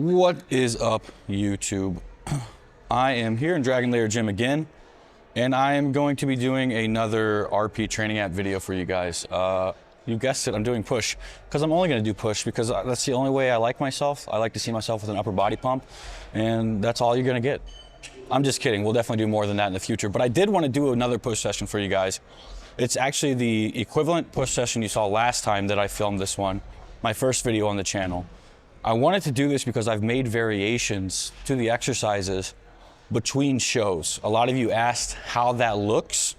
What is up, YouTube? I am here in Dragon Lair Gym again, and I am going to be doing another RP training app video for you guys. You guessed it, I'm doing push, because I'm only going to do push because that's the only way I like myself. I like to see myself with an upper body pump, and that's all you're going to get. I'm just kidding. We'll definitely do more than that in the future, but I did want to do another push session for you guys. It's actually the equivalent push session you saw last time that I filmed this one, my first video on the channel. I wanted to do this because I've made variations to the exercises between shows. A lot of you asked how that looks,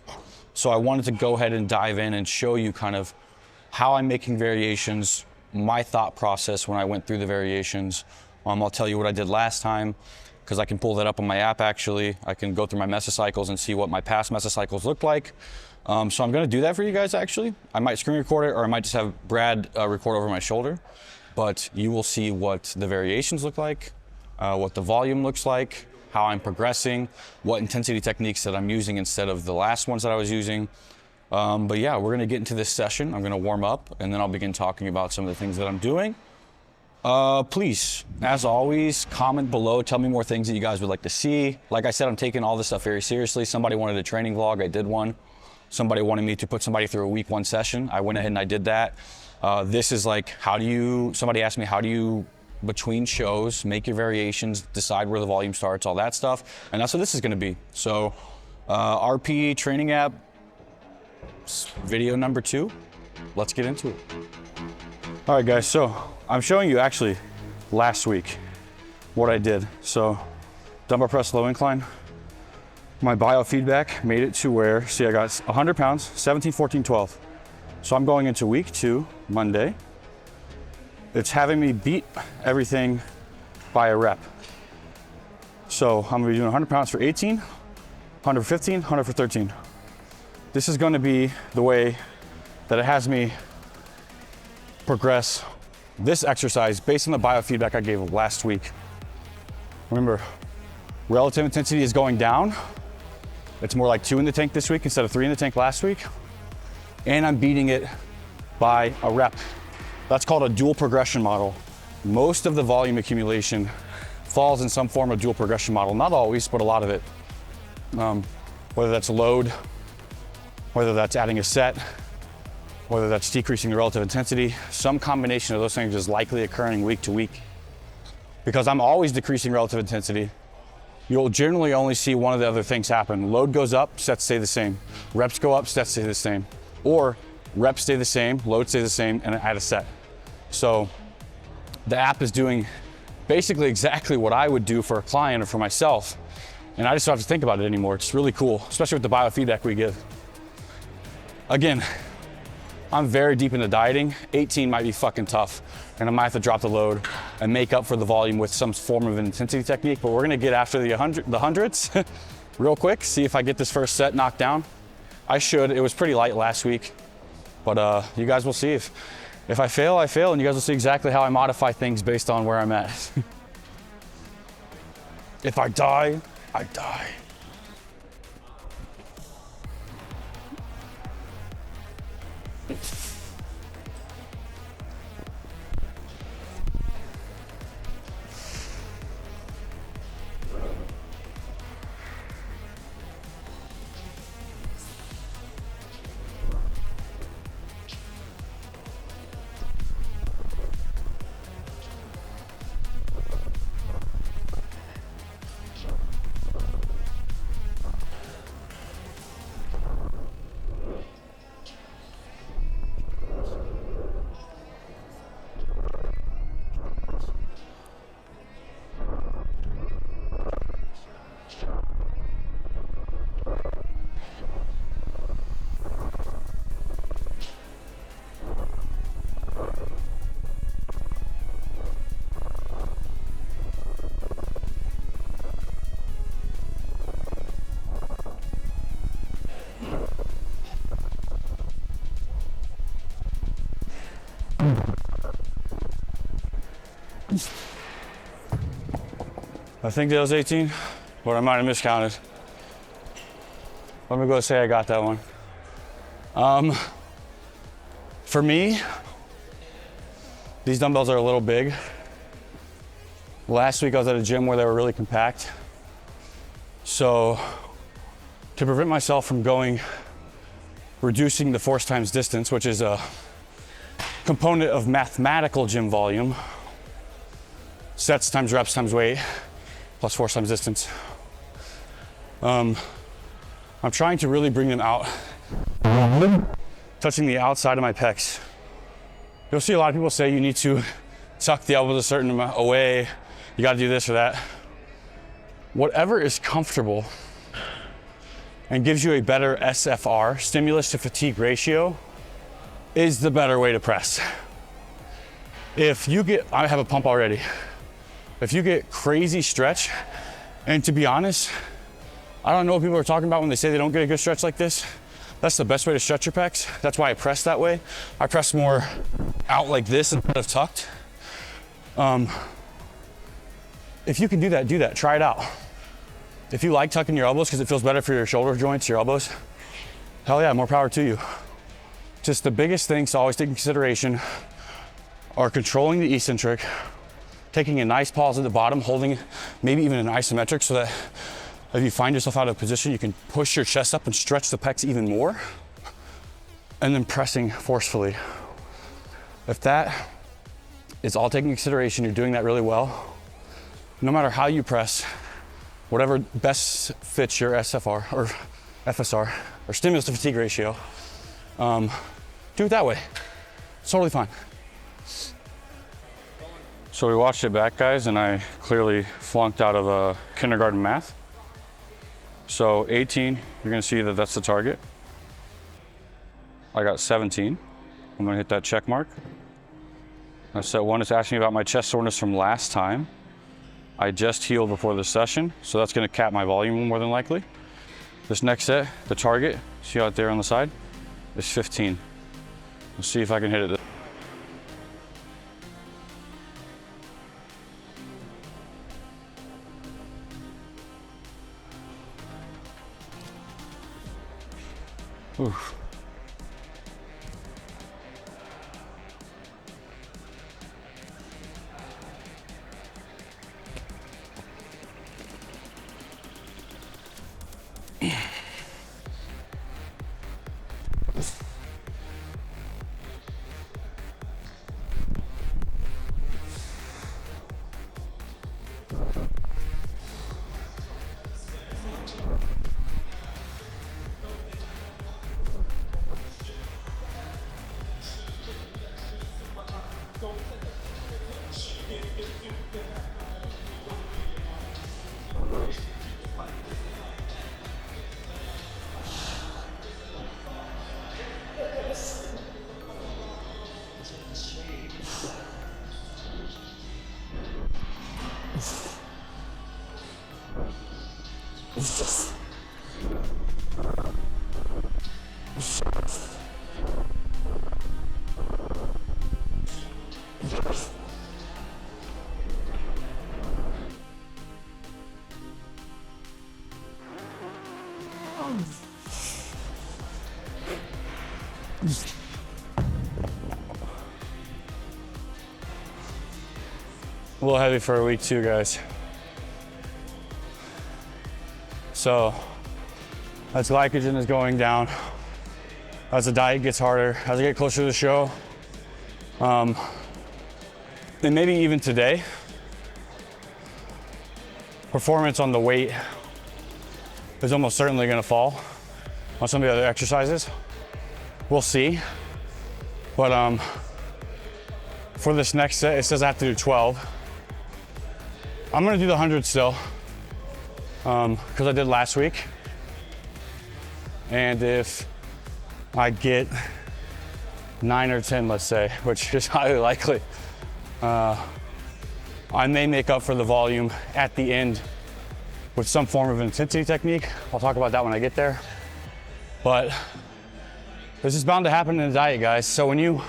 so I wanted to go ahead and dive in and show you kind of how I'm making variations, my thought process when I went through the variations. I'll tell you what I did last time, because I can pull that up on my app actually. I can go through my mesocycles and see what my past mesocycles looked like. So I'm gonna do that for you guys actually. I might screen record it, or I might just have Brad record over my shoulder. But you will see what the variations look like, what the volume looks like, how I'm progressing, what intensity techniques that I'm using instead of the last ones that I was using. But yeah, we're gonna get into this session. I'm gonna warm up, and then I'll begin talking about some of the things that I'm doing. Please, as always, comment below, tell me more things that you guys would like to see. Like I said, I'm taking all this stuff very seriously. Somebody wanted a training vlog, I did one. Somebody wanted me to put somebody through a week one session. I went ahead and I did that. This is like, somebody asked me, how do you, between shows, make your variations, decide where the volume starts, all that stuff. And that's what this is gonna be. So, RP training app, video number 2. Let's get into it. All right guys, so I'm showing you actually last week what I did. So, dumbbell press low incline. My biofeedback made it to where, see I got 100 pounds, 17, 14, 12. So I'm going into week 2, Monday. It's having me beat everything by a rep. So I'm gonna be doing 100 pounds for 18, 100 for 15, 100 for 13. This is gonna be the way that it has me progress this exercise based on the biofeedback I gave last week. Remember, relative intensity is going down. It's more like 2 in the tank this week instead of 3 in the tank last week. And I'm beating it by a rep. That's called a dual progression model. Most of the volume accumulation falls in some form of dual progression model. Not always, but a lot of it. Whether that's load, whether that's adding a set, whether that's decreasing the relative intensity, some combination of those things is likely occurring week to week. Because I'm always decreasing relative intensity, you'll generally only see one of the other things happen. Load goes up, sets stay the same. Reps go up, sets stay the same. Or reps stay the same, load stay the same, and add a set. So the app is doing basically exactly what I would do for a client or for myself. And I just don't have to think about it anymore. It's really cool, especially with the biofeedback we give. Again, I'm very deep into dieting. 18 might be fucking tough, and I might have to drop the load and make up for the volume with some form of an intensity technique, but we're gonna get after the hundreds real quick, see if I get this first set knocked down. I should. It was pretty light last week, but you guys will see. If I fail, I fail, and you guys will see exactly how I modify things based on where I'm at. If I die, I die. I think that was 18, but I might have miscounted. Let me go say I got that one. For me, these dumbbells are a little big. Last week I was at a gym where they were really compact. So to prevent myself from reducing the force times distance, which is a component of mathematical gym volume, sets times reps times weight, plus force times distance. I'm trying to really bring them out, touching the outside of my pecs. You'll see a lot of people say you need to tuck the elbows a certain amount away, you gotta do this or that. Whatever is comfortable and gives you a better SFR, stimulus to fatigue ratio, is the better way to press. I have a pump already. If you get crazy stretch, and to be honest, I don't know what people are talking about when they say they don't get a good stretch like this. That's the best way to stretch your pecs. That's why I press that way. I press more out like this instead of tucked. If you can do that, do that. Try it out. If you like tucking your elbows because it feels better for your shoulder joints, your elbows, hell yeah, more power to you. Just the biggest things to always take into consideration are controlling the eccentric, taking a nice pause at the bottom, holding maybe even an isometric so that if you find yourself out of position, you can push your chest up and stretch the pecs even more, and then pressing forcefully. If that is all taken into consideration, you're doing that really well. No matter how you press, whatever best fits your SFR or FSR or stimulus to fatigue ratio, do it that way. It's totally fine. So we watched it back, guys, and I clearly flunked out of kindergarten math. So 18, you're gonna see that that's the target. I got 17. I'm gonna hit that check mark. Now set 1 is asking me about my chest soreness from last time. I just healed before this session, so that's gonna cap my volume more than likely. This next set, the target, see out there on the side, is 15. Let's see if I can hit it. Oof. A little heavy for a week too, guys. So as glycogen is going down, as the diet gets harder, as I get closer to the show, and maybe even today, performance on the weight is almost certainly gonna fall on some of the other exercises. We'll see. But for this next set, it says I have to do 12. I'm gonna do the 100 still, because I did last week. And if I get 9 or 10, let's say, which is highly likely, I may make up for the volume at the end with some form of intensity technique. I'll talk about that when I get there. But this is bound to happen in a diet, guys. So when you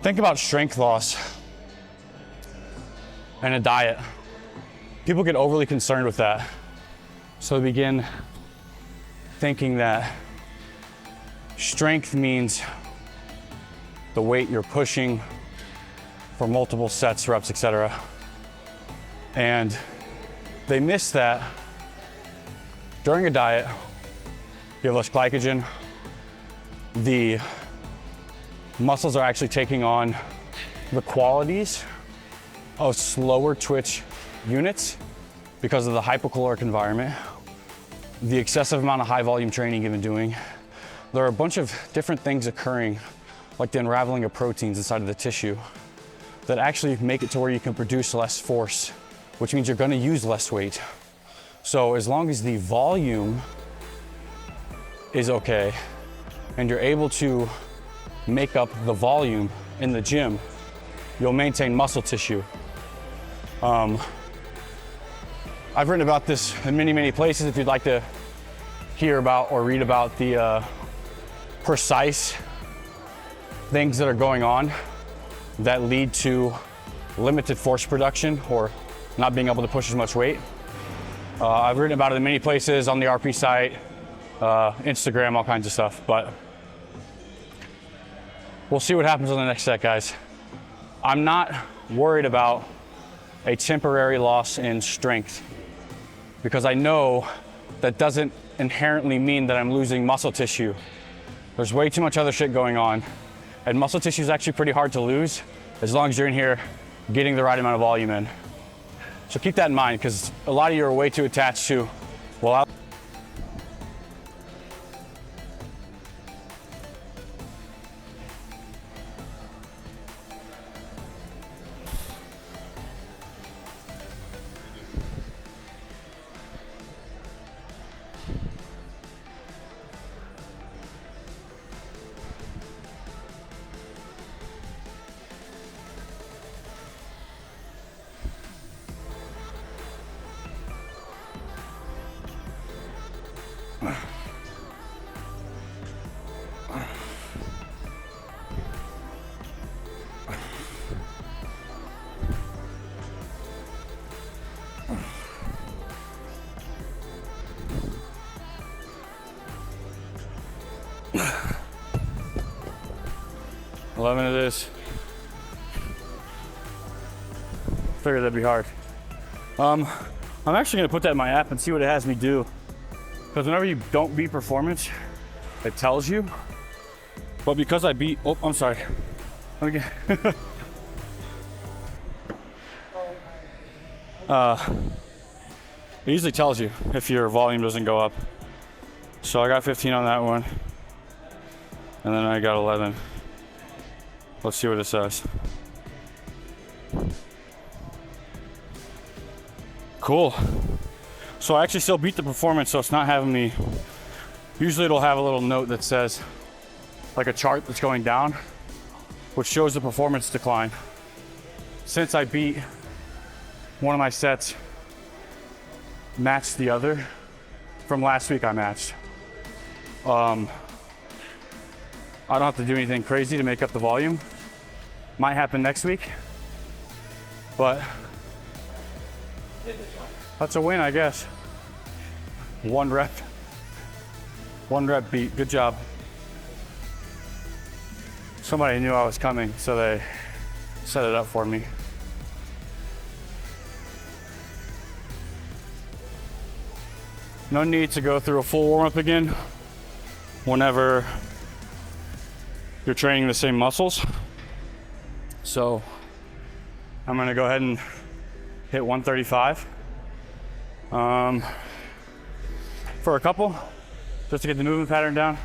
think about strength loss and a diet, people get overly concerned with that. So they begin thinking that strength means the weight you're pushing for multiple sets, reps, etc. And they miss that during a diet, you have less glycogen. The muscles are actually taking on the qualities of slower twitch units because of the hypocaloric environment, the excessive amount of high volume training you've been doing. There are a bunch of different things occurring, like the unraveling of proteins inside of the tissue, that actually make it to where you can produce less force, which means you're gonna use less weight. So as long as the volume is okay, and you're able to make up the volume in the gym, you'll maintain muscle tissue. I've written about this in many, many places. If you'd like to hear about or read about the precise things that are going on that lead to limited force production or not being able to push as much weight. I've written about it in many places, on the RP site, Instagram, all kinds of stuff, but we'll see what happens on the next set, guys. I'm not worried about a temporary loss in strength because I know that doesn't inherently mean that I'm losing muscle tissue. There's way too much other shit going on, and muscle tissue is actually pretty hard to lose as long as you're in here getting the right amount of volume in. So keep that in mind, because a lot of you are way too attached to, well, 11 it is. Figured that'd be hard. I'm actually gonna put that in my app and see what it has me do. Because whenever you don't beat performance, it tells you. But because I beat, oh, I'm sorry. Okay. It usually tells you if your volume doesn't go up. So I got 15 on that one. And then I got 11. Let's see what it says. Cool. So I actually still beat the performance, so it's not having me. Usually it'll have a little note that says, like a chart that's going down, which shows the performance decline. Since I beat one of my sets, matched the other, from last week I matched. I don't have to do anything crazy to make up the volume. Might happen next week, but that's a win, I guess. One rep beat, good job. Somebody knew I was coming, so they set it up for me. No need to go through a full warm-up again whenever you're training the same muscles. So I'm gonna go ahead and hit 135 for a couple, just to get the movement pattern down.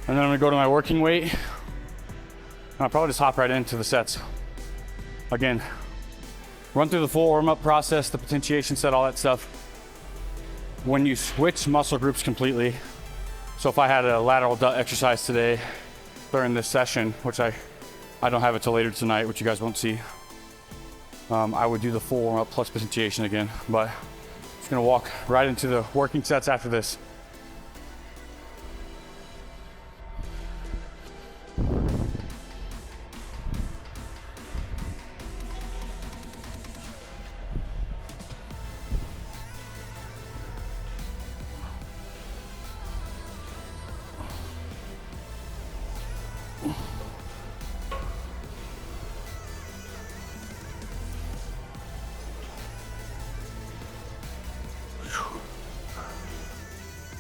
And then I'm gonna go to my working weight. And I'll probably just hop right into the sets. Again, run through the full warm-up process, the potentiation set, all that stuff. When you switch muscle groups completely, so if I had a lateral exercise today during this session, which I don't have it till later tonight, which you guys won't see, I would do the full warm-up plus potentiation again. But I'm just gonna walk right into the working sets after this.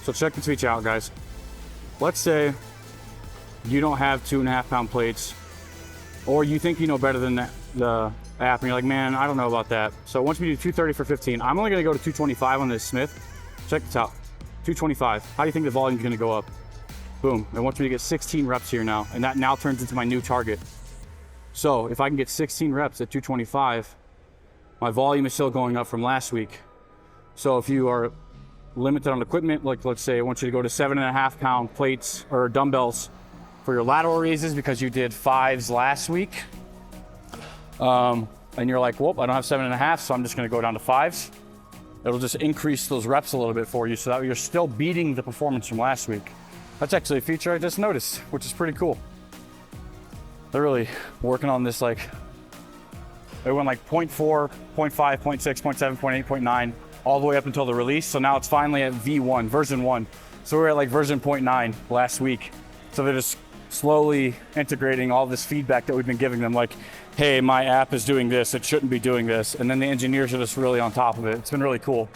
So check the tweet out, guys. Let's say you don't have 2.5 pound plates, or you think you know better than the app, and you're like, man, I don't know about that. So once we do 230 for 15, I'm only gonna go to 225 on this Smith. Check this out, 225. How do you think the volume's gonna go up? Boom, I want me to get 16 reps here now, and that now turns into my new target. So if I can get 16 reps at 225, my volume is still going up from last week. So if you are limited on equipment, like let's say I want you to go to 7.5 pound plates or dumbbells for your lateral raises because you did 5s last week, and you're like, well, I don't have 7.5, so I'm just gonna go down to 5s. It'll just increase those reps a little bit for you so that you're still beating the performance from last week. That's actually a feature I just noticed, which is pretty cool. They're really working on this, like, it went like 0.4, 0.5, 0.6, 0.7, 0.8, 0.9, all the way up until the release. So now it's finally at V1, version 1. So we're at like version 0.9 last week. So they're just slowly integrating all this feedback that we've been giving them, like, hey, my app is doing this, it shouldn't be doing this. And then the engineers are just really on top of it. It's been really cool.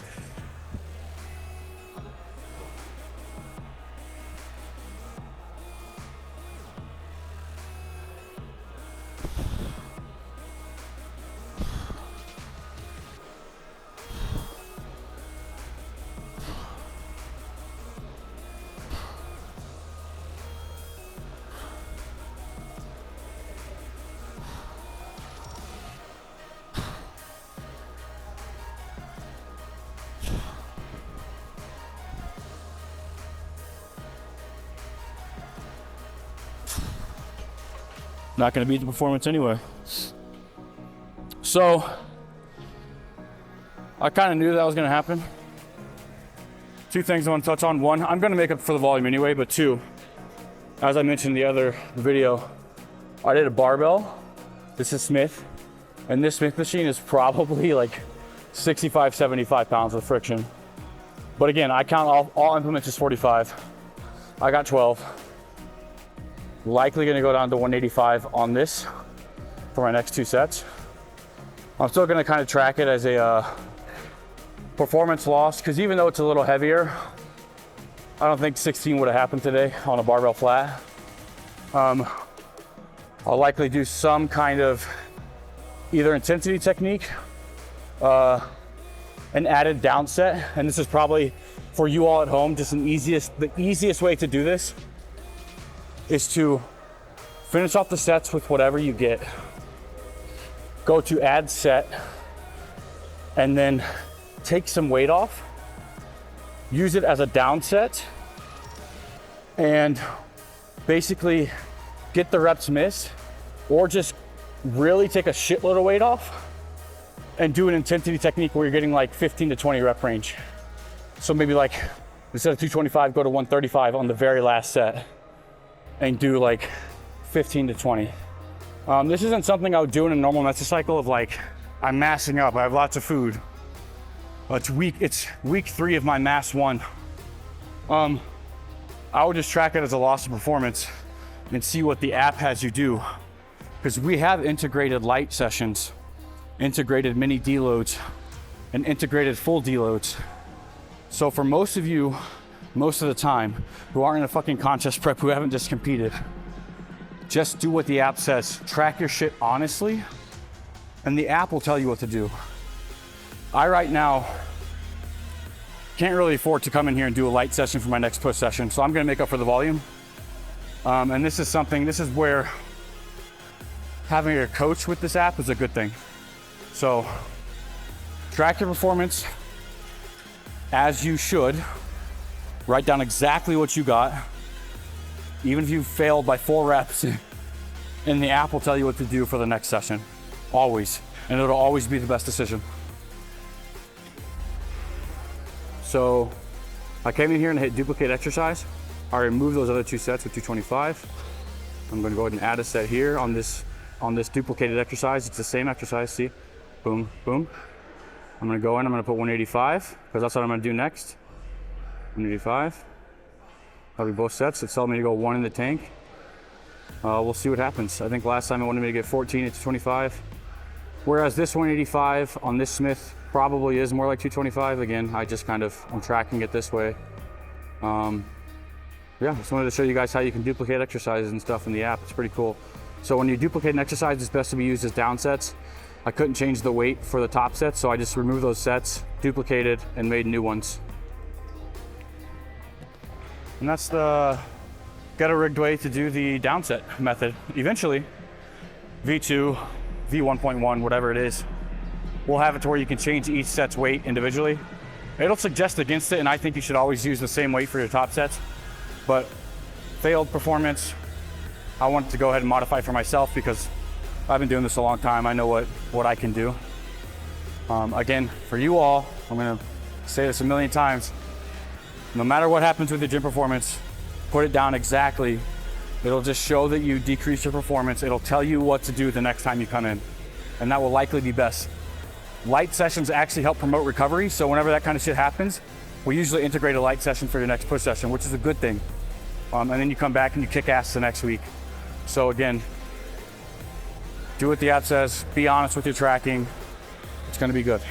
Not going to beat the performance anyway. So I kind of knew that was going to happen. Two things I want to touch on. One, I'm going to make up for the volume anyway, but two, as I mentioned in the other video, I did a barbell. This is Smith, and this Smith machine is probably like 65, 75 pounds of friction. But again, I count all implements as 45. I got 12. Likely gonna go down to 185 on this for my next 2 sets. I'm still gonna kind of track it as a performance loss, because even though it's a little heavier, I don't think 16 would have happened today on a barbell flat. I'll likely do some kind of either intensity technique, an added down set, and this is probably for you all at home, just the easiest way to do this is to finish off the sets with whatever you get, go to add set, and then take some weight off, use it as a down set, and basically get the reps missed, or just really take a shitload of weight off and do an intensity technique where you're getting like 15 to 20 rep range. So maybe like instead of 225, go to 135 on the very last set and do like 15 to 20. This isn't something I would do in a normal mesocycle of like, I'm massing up, I have lots of food. It's week 3 of my mass 1. I would just track it as a loss of performance and see what the app has you do. Because we have integrated light sessions, integrated mini deloads, and integrated full deloads. So for most of you, most of the time, who aren't in a fucking contest prep, who haven't just competed, just do what the app says. Track your shit honestly, and the app will tell you what to do. I right now can't really afford to come in here and do a light session for my next push session, so I'm gonna make up for the volume. And this is where having a coach with this app is a good thing. So track your performance as you should. Write down exactly what you got, even if you failed by 4 reps, and the app will tell you what to do for the next session, always. And it'll always be the best decision. So I came in here and hit duplicate exercise. I removed those other 2 sets with 225. I'm gonna go ahead and add a set here on this duplicated exercise. It's the same exercise, see? Boom, boom. I'm gonna go in, I'm gonna put 185, because that's what I'm gonna do next. 185. That'll be both sets. It's telling me to go 1 in the tank. We'll see what happens. I think last time it wanted me to get 14 at 225. Whereas this 185 on this Smith probably is more like 225. Again, I'm tracking it this way. Yeah, just wanted to show you guys how you can duplicate exercises and stuff in the app. It's pretty cool. So when you duplicate an exercise, it's best to be used as down sets. I couldn't change the weight for the top sets, so I just removed those sets, duplicated, and made new ones. And that's the get a rigged way to do the down set method. Eventually, V2, V1.1, whatever it is, we'll have it to where you can change each set's weight individually. It'll suggest against it, and I think you should always use the same weight for your top sets. But failed performance, I wanted to go ahead and modify for myself because I've been doing this a long time. I know what I can do. Again, for you all, I'm gonna say this a million times. No matter what happens with your gym performance, put it down exactly. It'll just show that you decrease your performance. It'll tell you what to do the next time you come in, and that will likely be best. Light sessions actually help promote recovery, so whenever that kind of shit happens, we usually integrate a light session for your next push session, which is a good thing. And then you come back and you kick ass the next week. So again, do what the app says, be honest with your tracking. It's gonna be good.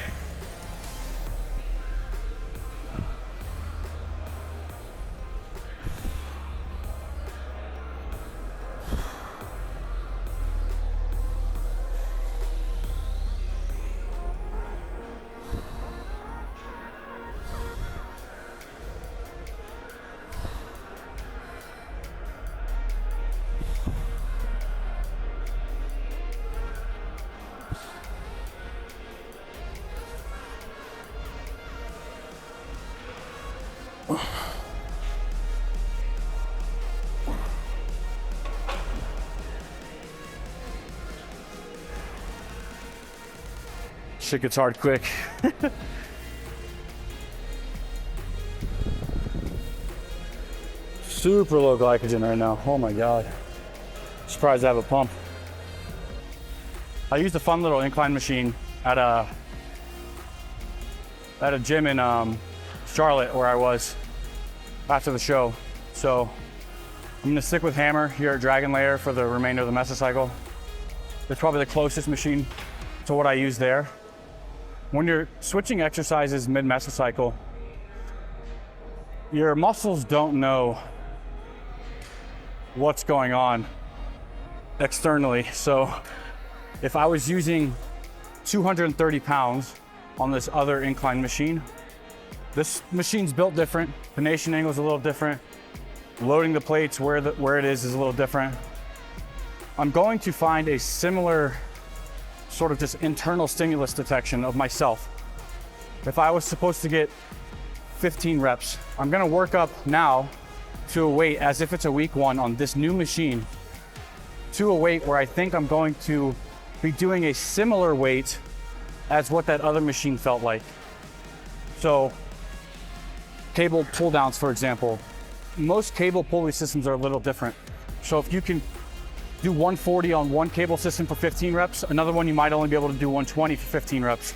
Shit gets hard quick. Super low glycogen right now. Oh my God. Surprised I have a pump. I used a fun little incline machine at a gym in Charlotte where I was after the show. So I'm gonna stick with hammer here at Dragon Layer for the remainder of the mesocycle. It's probably the closest machine to what I use there. When you're switching exercises mid-mesocycle, your muscles don't know what's going on externally. So if I was using 230 pounds on this other incline machine, this machine's built different. Pronation angle is a little different. Loading the plates where it is a little different. I'm going to find a similar sort of just internal stimulus detection of myself. If I was supposed to get 15 reps, I'm gonna work up now to a weight as if it's a week one on this new machine, to a weight where I think I'm going to be doing a similar weight as what that other machine felt like. So cable pull downs, for example, most cable pulley systems are a little different. So if you can do 140 on one cable system for 15 reps, another one you might only be able to do 120 for 15 reps.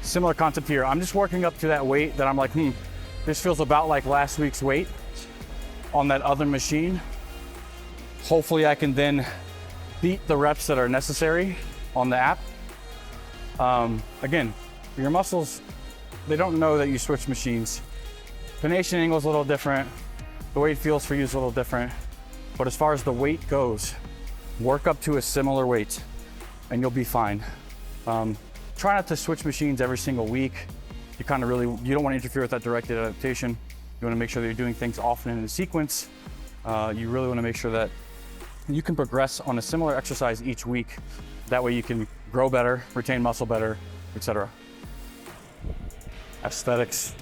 Similar concept here. I'm just working up to that weight that I'm like, this feels about like last week's weight on that other machine. Hopefully I can then beat the reps that are necessary on the app. Again, your muscles, they don't know that you switch machines. Pronation angle is a little different. The way it feels for you is a little different. But as far as the weight goes, work up to a similar weight and you'll be fine. Try not to switch machines every single week. You don't want to interfere with that directed adaptation. You want to make sure that you're doing things often in a sequence. You really want to make sure that you can progress on a similar exercise each week. That way you can grow better, retain muscle better, etc. Aesthetics.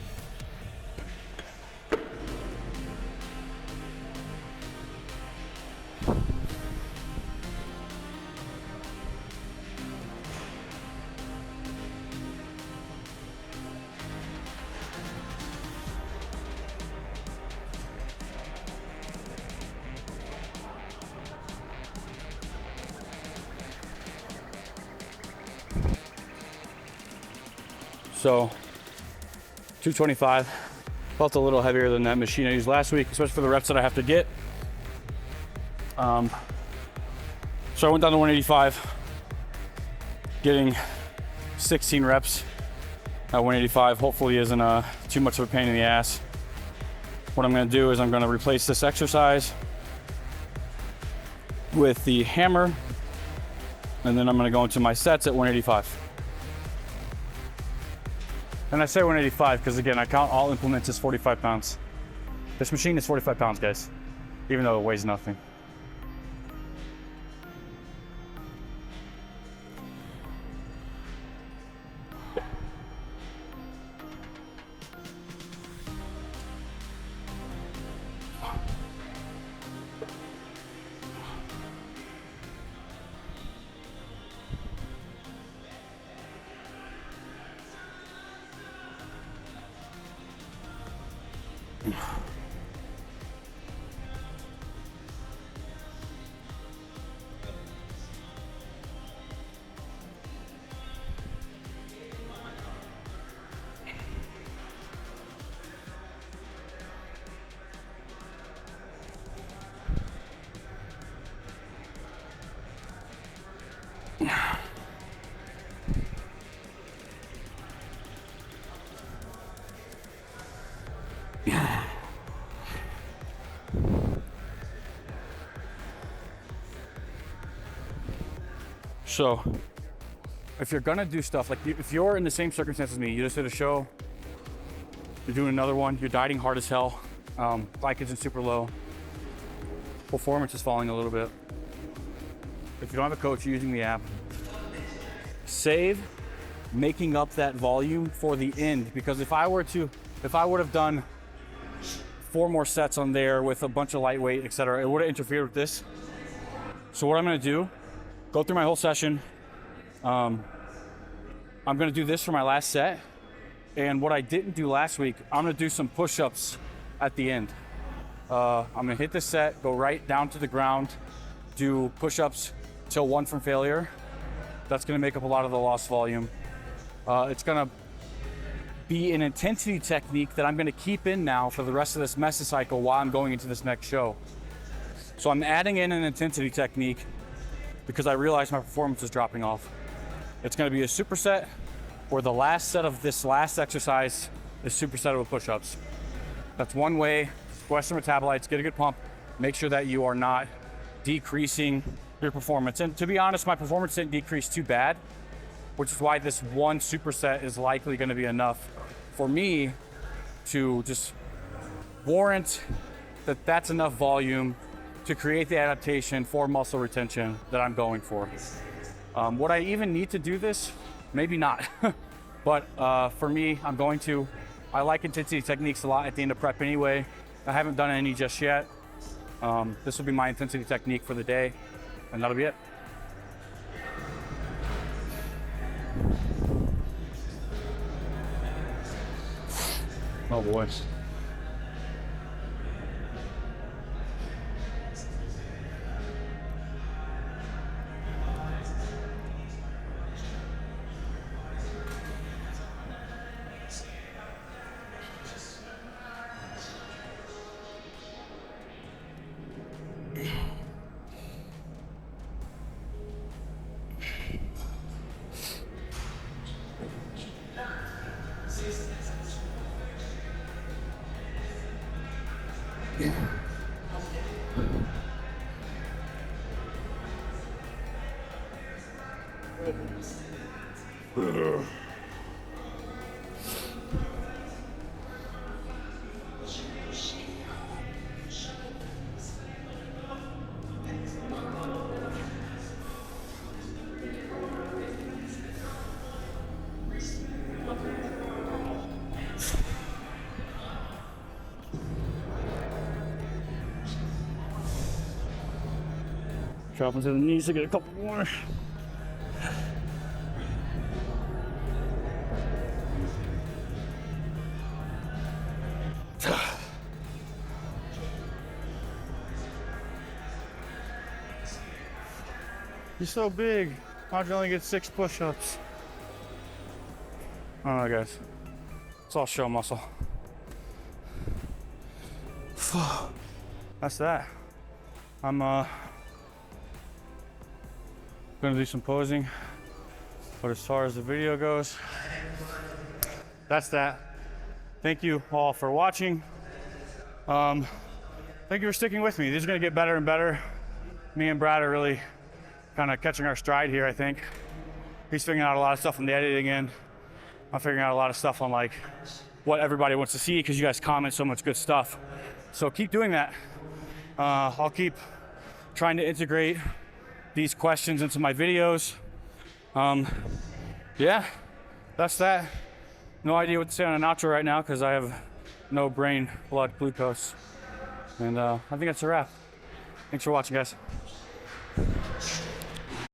So 225, felt a little heavier than that machine I used last week, especially for the reps that I have to get. So I went down to 185, getting 16 reps at 185 hopefully isn't too much of a pain in the ass. what I'm gonna do is I'm gonna replace this exercise with the hammer, and then I'm gonna go into my sets at 185. And I say 185 because again, I count all implements as 45 pounds. This machine is 45 pounds, guys, even though it weighs nothing. So if you're gonna do stuff like if you're in the same circumstances as me, you just did a show, you're doing another one, you're dieting hard as hell, glycogen super low, performance is falling a little bit. If you don't have a coach, you're using the app, save making up that volume for the end, because if I would have done 4 more sets on there with a bunch of lightweight, etc., it would have interfered with this. So what I'm gonna do, go through my whole session. I'm gonna do this for my last set. And what I didn't do last week, I'm gonna do some push-ups at the end. I'm gonna hit this set, go right down to the ground, do push-ups till 1 from failure. That's gonna make up a lot of the lost volume. It's gonna be an intensity technique that I'm gonna keep in now for the rest of this mesocycle while I'm going into this next show. So I'm adding in an intensity technique because I realized my performance is dropping off. It's gonna be a superset where the last set of this last exercise is superset with push-ups. That's one way, Western metabolites, get a good pump, make sure that you are not decreasing your performance. And to be honest, my performance didn't decrease too bad, which is why this one superset is likely gonna be enough for me to just warrant that that's enough volume to create the adaptation for muscle retention that I'm going for. Would I even need to do this? Maybe not. But for me, I like intensity techniques a lot at the end of prep anyway. I haven't done any just yet. This will be my intensity technique for the day, and that'll be it. Oh boy. Drop into the knees to get a couple more. You're so big. How'd you only get 6 push-ups? I don't know, guys. It's all show muscle. That's that. I'm gonna do some posing, but as far as the video goes, that's that. Thank you all for watching. Thank you for sticking with me. These are gonna get better and better. Me and Brad are really kind of catching our stride here, I think. He's figuring out a lot of stuff on the editing end. I'm figuring out a lot of stuff on like what everybody wants to see, because you guys comment so much good stuff. So keep doing that. I'll keep trying to integrate these questions into my videos. Yeah, that's that. No idea what to say on an outro right now because I have no brain blood glucose. And I think that's a wrap. Thanks for watching, guys.